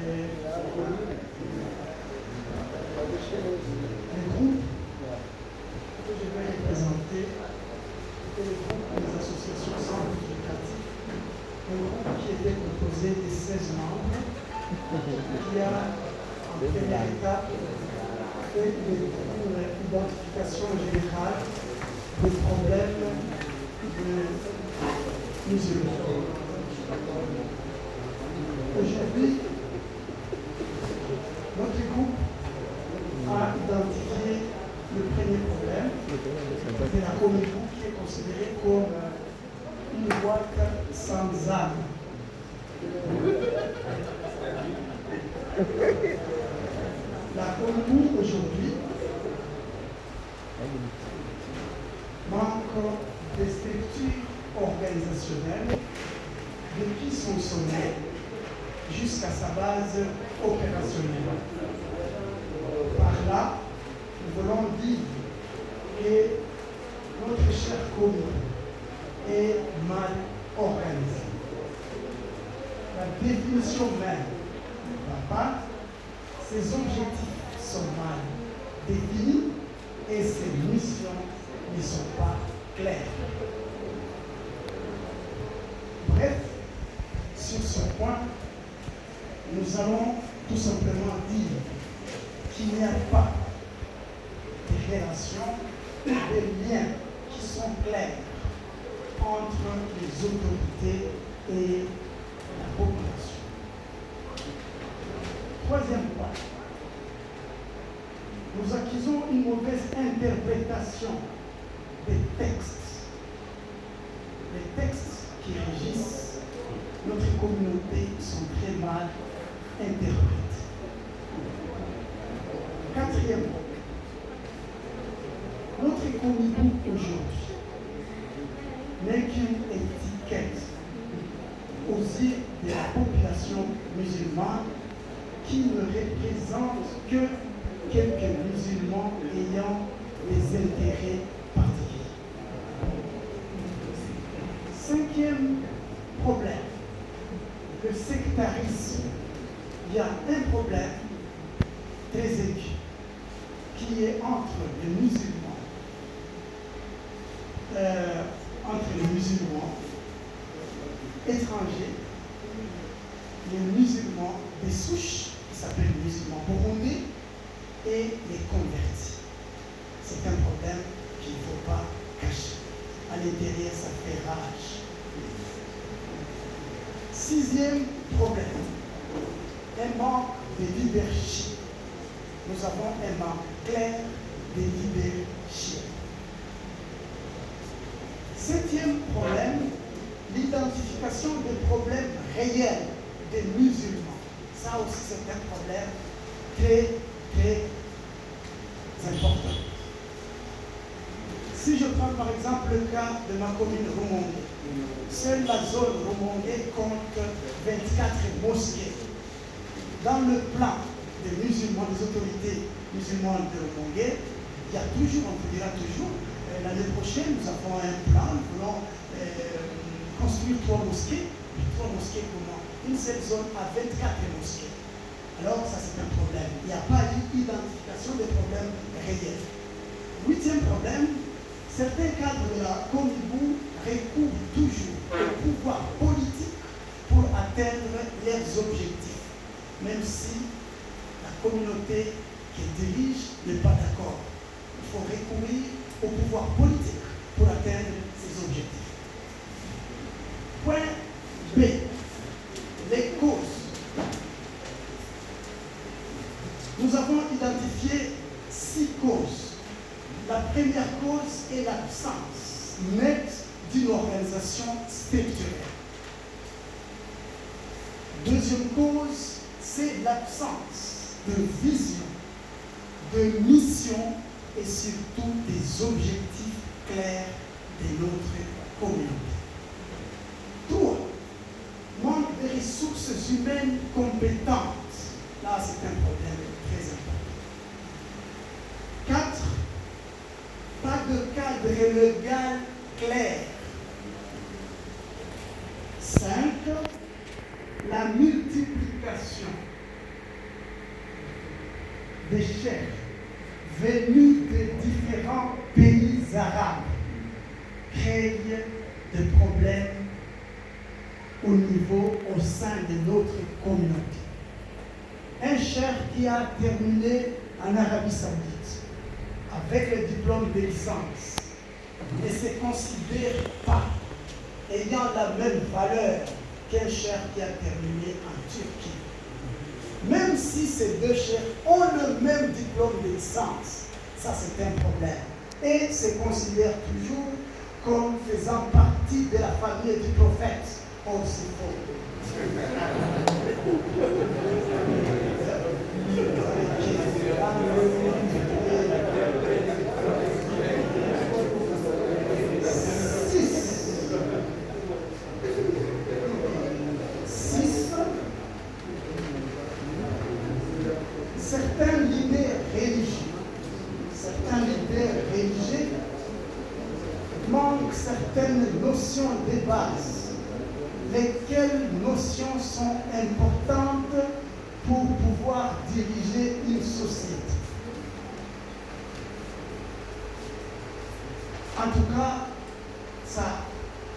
Les groupes que je vais représenter, c'était le groupe des associations centres éducatifs, un groupe qui était composé de 16 membres, qui a en première étape fait une identification générale des problèmes de musulmans. Aujourd'hui, notre groupe a identifié le premier problème, c'est la Komibu qui est considérée comme une boîte sans âme. La Komibu aujourd'hui manque des structures organisationnelles depuis son sommet jusqu'à sa base opérationnelle. Par là, nous voulons dire que notre cher Komibu est mal organisé. La définition même ne va pas, ses objectifs sont mal définis et ses missions ne sont pas claires. Bref, sur ce point, nous allons tout simplement dire qu'il n'y a pas de relations, de liens qui sont clairs entre les autorités et la population. Troisième point, nous accusons une mauvaise interprétation des textes. Les textes qui régissent notre communauté sont très mal interprétés. Quatrièmement, notre Komibu aujourd'hui n'est qu'une étiquette aux yeux de la population musulmane qui ne représente que quelques musulmans ayant des intérêts particuliers. Cinquième problème, le sectarisme. Il y a un problème très aigu qui est entre les musulmans étrangers, les musulmans des souches, qui s'appellent les musulmans burundais, et les convertis. C'est un problème qu'il ne faut pas cacher. À l'intérieur, ça fait rage. Sixième problème, un manque de leadership. Nous avons un manque clair de leadership. Septième problème, l'identification des problèmes réels des musulmans. Ça aussi, c'est un problème très, très important. Si je prends par exemple le cas de ma commune Rumongue, seule la zone Rumongue compte 24 mosquées. Dans le plan des musulmans, des autorités musulmanes de Rumongue, il y a toujours, on vous dira toujours, l'année prochaine, nous avons un plan, nous voulons construire 3 mosquées. 3 mosquées comment? Une seule zone à 24 mosquées. Alors ça c'est un problème. Il n'y a pas d'identification des problèmes réels. Huitième problème, certains cadres de la Komibu recourent toujours au pouvoir politique pour atteindre leurs objectifs, même si la communauté qu'ils dirigent n'est pas d'accord. Il faut recourir au pouvoir politique pour atteindre ces objectifs. Point B. Les causes. Nous avons identifié 6 causes. La première cause est l'absence nette d'une organisation structurelle. Deuxième cause, c'est l'absence de vision, de mission et surtout des objectifs clairs de notre communauté. 3. Manque de ressources humaines compétentes. Là, c'est un problème très important. 4. Pas de cadre légal clair. 5. La multiplication des chefs venus de différents pays arabes créent des problèmes au sein de notre communauté. Un chef qui a terminé en Arabie Saoudite avec le diplôme de licence ne se considère pas ayant la même valeur qu'un chef qui a terminé en Turquie. Même si ces deux chefs ont le même diplôme de licence, ça c'est un problème. Et se considèrent toujours comme faisant partie de la famille du prophète. Oh, c'est faux. Certains leaders religieux manquent certaines notions de base, lesquelles notions sont importantes pour pouvoir diriger une société. En tout cas, ça,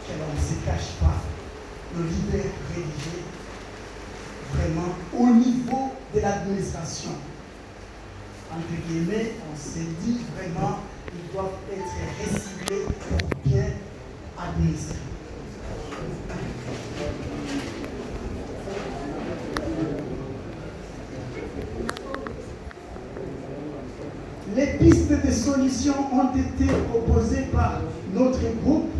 que l'on ne se cache pas, le leader religieux, vraiment, au niveau de l'administration, entre guillemets, on s'est dit vraiment, ils doivent être recyclés pour bien administrer. Les pistes de solutions ont été proposées par notre groupe.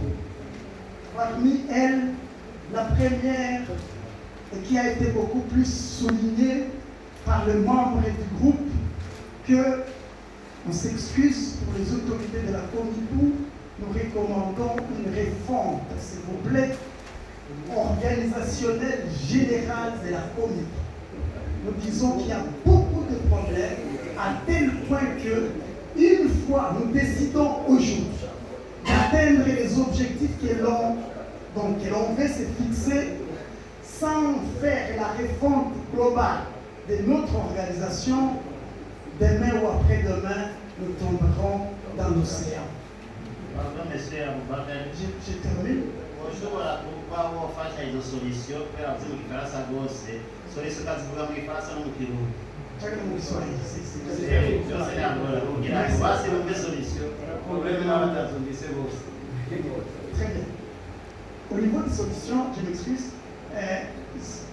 Parmi elles, la première, qui a été beaucoup plus soulignée par les membres du groupe, que on s'excuse pour les autorités de la Comipou, nous recommandons une réforme, s'il vous plaît, organisationnelle générale de la Comipou. Nous disons qu'il y a beaucoup de problèmes, à tel point que, une fois nous décidons aujourd'hui d'atteindre les objectifs que l'on veut se fixer, sans faire la réforme globale de notre organisation, demain ou après-demain, nous tomberons dans l'océan. Pardon, monsieur Aboubakar. Je termine. Bonjour, pourquoi on fait des solutions pour la différence à gauche? Solution que vous avez fait, non que vous. Chacun mon histoire. C'est agora. O que nós fazemos é uma solução. O problema não é da solução, Très bien. Au niveau des solutions, je m'excuse.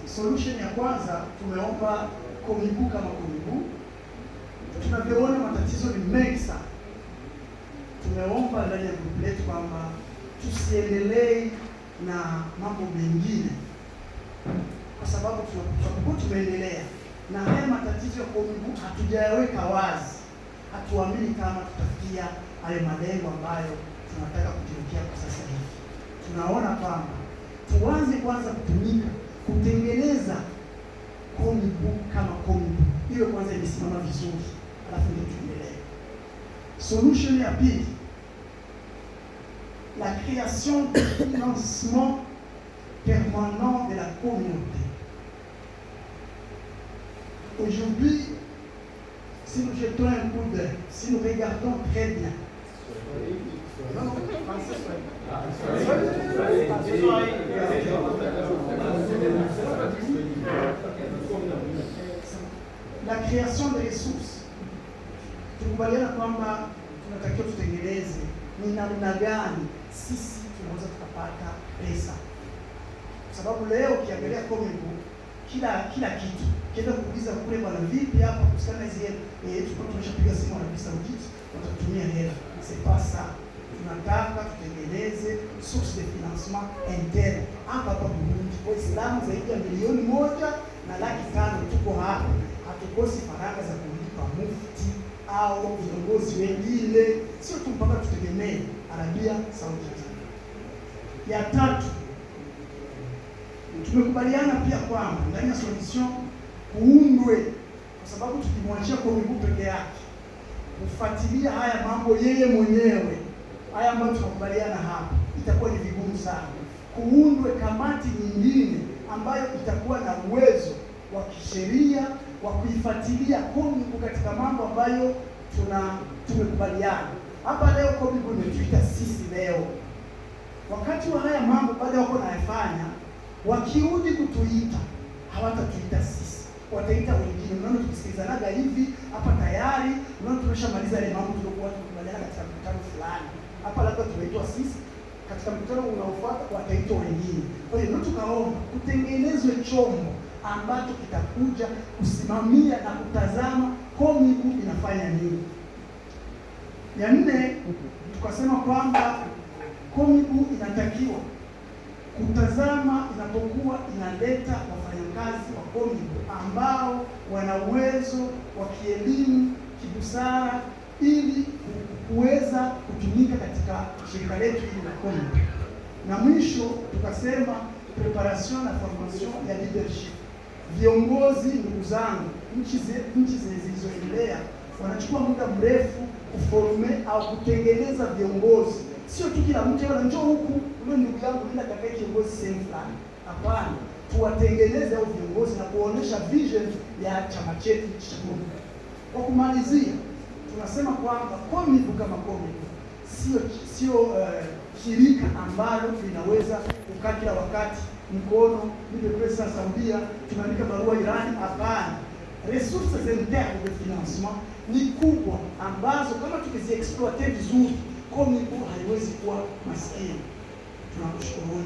Solution ya kwanza tumeomba Comipou kama Comipou. Tunavyoona matatizo ni mengi sana. Tumeomba ndani ya grupu letu kwamba tusiendelee na mambo mengine, kwa sababu tunapokuwa tumeendelea na haya matatizo ya Comipou hatujayaweka wazi, hatuamini kama tutafikia hayo malengo ambayo tunataka kujiwekea kwa sasa hivi. Tunaona kwamba tuanze kwanza kutengeneza Comipou kama Comipou, hiyo kwanza imesimama vizuri, alafu ndio tuendelee. Solution ya pili, la création de financement permanent de la communauté. Aujourd'hui, si nous jetons un coup d'œil, si nous regardons très bien, la création de ressources, tukubaliana kwamba tunatakiwa tutengeneze ni namna gani sisi tunaweza tukapata pesa, kwa sababu leo ukiangalia Comipou kila kitu kienda kuuliza kule, bwana vipi hapa kusikana hizi tulikuwa tumeshapiga simu na Arabia Saoudite watatumia hela. C'est pas ça. Tunataka tutengeneze source de financement interne hapa Burundi. Waislamu zaidi ya 1,5 milioni tuko hapa, hatukosi faranga za kulipa mufti au viongozi wengine, sio tu mpaka tutegemee Arabia Saoudite. Ya tatu, tumekubaliana pia kwamba ndani ya solution kuundwe, kwa sababu tukimwachia Comipou peke yake kufuatilia haya mambo yeye mwenyewe, haya ambayo tunakubaliana hapa, itakuwa ni vigumu sana. Kuundwe kamati nyingine ambayo itakuwa na uwezo wa kisheria wa kuifuatilia Komibu katika mambo ambayo tumekubaliana. Hapa leo Komibu imetuita sisi leo. Wakati wa haya mambo bado wako nayafanya, wakirudi kutuita hawatatuita sisi, wataita wengine. Unaona tukisikilizanaga hivi hapa tayari, unaona tumeshamaliza ile mambo tulikuwa tumekubaliana katika mkutano fulani. Hapa labda tumeitwa sisi, katika mkutano unaofuata wataitwa wengine. Kwa hiyo tukaomba kutengenezwe chombo ambacho kitakuja kusimamia na kutazama Komibu inafanya nini. Ya nne, tukasema kwamba Komibu inatakiwa kutazama inapokuwa inaleta wafanyakazi wa Komibu ambao wana uwezo wa kielimu, kibusara, ili kuweza kutumika katika shirika letu hili la Komibu. Na mwisho tukasema preparation na formation ya leadership. Viongozi, ndugu zangu, nchi zilizoendelea wanachukua muda mrefu kuforme au kutengeneza viongozi. Sio tu kila mtu yeye njoo huku, wewe ndugu yangu nenda kakae kiongozi sehemu fulani. Hapana, tuwatengeneze hao viongozi na kuonesha vision ya chama chetu cha Komibu. Kwa kumalizia, tunasema kwamba Komibu kama Komibu sio shirika ambalo linaweza kukaa kila wakati mkono nipe pesa Saudia, tunaandika barua Irani. Hapana, resources internes de financement ni kubwa ambazo kama tukiziexploiter vizuri Komibu haiwezi kuwa maskini. Tunakushukuru.